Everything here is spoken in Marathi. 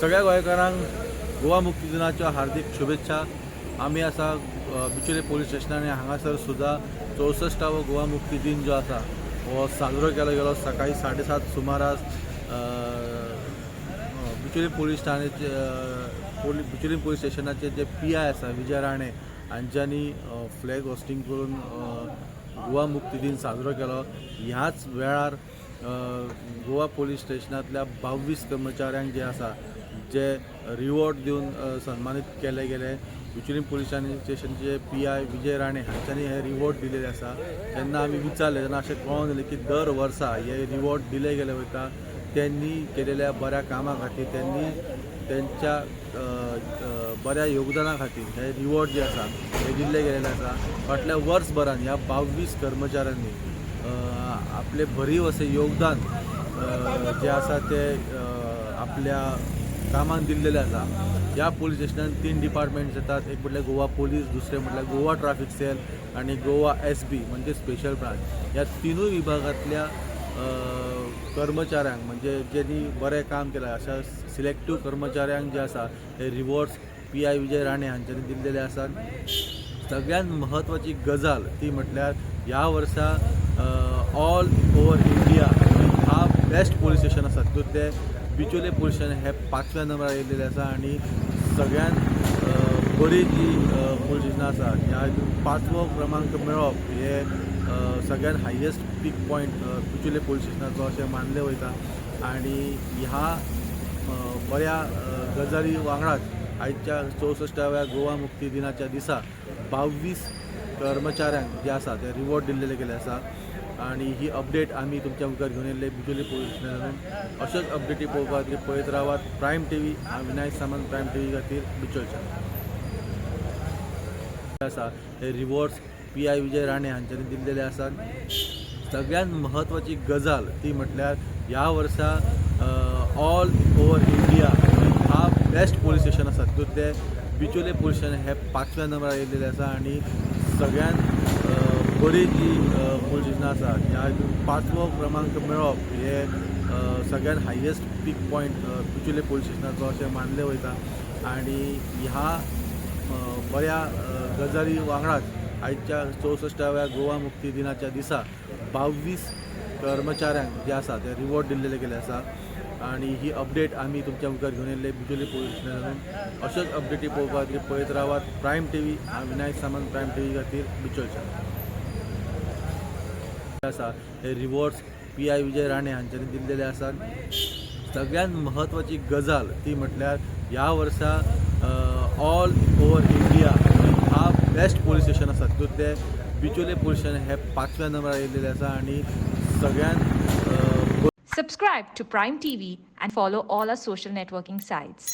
सगळ्या गोंयकारांक गोवा मुक्ती दिनाच्यो हार्दिक शुभेच्छा। आमी आसा बिचोले पोलीस स्टेशनान हांगासर सुद्दां 64वो गोवा मुक्ती दिन जो आसा हो साजरो केलो गेलो। सकाळी 7:30 सुमारास बिचोली पोलीस ठाण्याचे बिचोली पोलीस स्टेशनाचे जे PI आसा विजय राणे हांच्यांनी फ्लॅग होस्टिंग करून गोवा मुक्ती दिन साजरो केलो। ह्याच वेळार गोवा पोलीस स्टेशनांतल्या 22 कर्मचाऱ्यांक जे आसा जे रिवॉर्ड दिवन सन्मानित केले गेले। बिचोली पोलीस स्टेशनचे PI विजय राणे हांच्यांनी हे रिवॉर्ड दिलेले आसा। तेन्ना आमी विचारले तेन्ना अशें कळोवन येलें की दर वर्सा हे रिवॉर्ड दिले गेले वयता। त्यांनी केलेल्या बऱ्या कामा खातीर त्यांनी त्यांच्या बऱ्या योगदाना खातीर हे रिवॉर्ड जे आसा हे दिल्ले गेलेले आसा। फाटल्या वर्सभरान ह्या 22 कर्मचाऱ्यांनी आपले भरीव असे योगदान जे आसा ते आपल्या कामान दिल्लेले आसा। ह्या पोलीस स्टेशनान 3 डिपार्टमेंट्स येतात। एक म्हटल्यार गोवा पोलीस, दुसरे म्हटल्यार गोवा ट्रॅफिक सेल आणि गोवा SB म्हणजे स्पेशल ब्रांच। ह्या तिनूय विभागातल्या कर्मचाऱ्यांक म्हणजे ज्यांनी बरें काम केलां अशा सिलेक्टिव्ह कर्मचाऱ्यांक जे आसा हे रिवॉर्ड्स PI विजय राणे हांच्यांनी दिल्लेले आसात। सगळ्यात महत्वाची गजाल ती म्हटल्यार ह्या वर्सा ऑल ओवर इंडिया हा बेस्ट पोलीस स्टेशन आसा तितूंत ते बिचोले पोलीस स्टेशन हे 5व्या नंबरार येयल्लेले आसा आणि सगळ्यात बरी जी पोलीस स्टेशनां आसा ह्या 5वो क्रमांक मेळप हे सगळ्यात हायेस्ट पीक पॉयंट बिचोले पोलीस स्टेशनाचो अशें मानलें वयता। आणि ह्या बऱ्या गजाली वांगडाच आयच्या 64व्या गोवा मुक्ती दिनाच्या दिसा 22 कर्मचाऱ्यांक जे आसा ते रिवॉर्ड दिल्लेले गेले आसा। आणि ही अपडेट आमी तुमच्या मुखार घेवन येयल्ले बिचोली पोलीस स्टेशनान। अश्योच अपडेटी पळोवपा खातीर पळयत रावात prime TV। Vinayak Samant prime TV खातीर बिचोलच्यान आसा हे रिवॉर्ड्स PI विजय राणे हांच्यांनी दिल्लेले आसात। सगळ्यात महत्वाची गजाल ती म्हटल्यार ह्या वर्सा ऑल ओवर इंडिया हा बेस्ट पोलीस स्टेशन आसा तितूंत ते बिचोले पोलीस स्टेशन हे 5व्या नंबरार येयल्लेले आसा आणि सगळ्यात बरी जी पोलीस स्टेशनां आसा ह्या 5वो क्रमांक मेळप हे सगळ्यात हायेस्ट पीक पॉयंट बिचोले पोलीस स्टेशनाचो अशें मानलें वयता। आणि ह्या बऱ्या गजाली वांगडाच आयच्या 64व्या गोवा मुक्ती दिनाच्या दिसा 22 कर्मचाऱ्यांक जे आसा ते रिवॉर्ड दिल्लेले गेले आसा। आणि ही अपडेट आमी तुमच्या मुखार घेवन येयल्ले बिचोली पोलीस स्टेशनान। अश्योच अपडेटी पळोवपा खातीर पळयत रावात prime TV। Vinayak Samant prime TV खातीर बिचोलच्यान आसा हे रिवॉर्ड्स PI विजय राणे हांच्यांनी दिल्लेले आसात। सगळ्यात महत्वाची गजाल ती म्हटल्यार ह्या वर्सा ऑल ओवर इंडिया हा बेस्ट पोलीस स्टेशन आसा तितूंत ते बिचोले पोलीस स्टेशन हे 5व्या नंबरार येयल्लेले आसा आणि सगळ्यात Subscribe to Prime TV and follow all our social networking sites.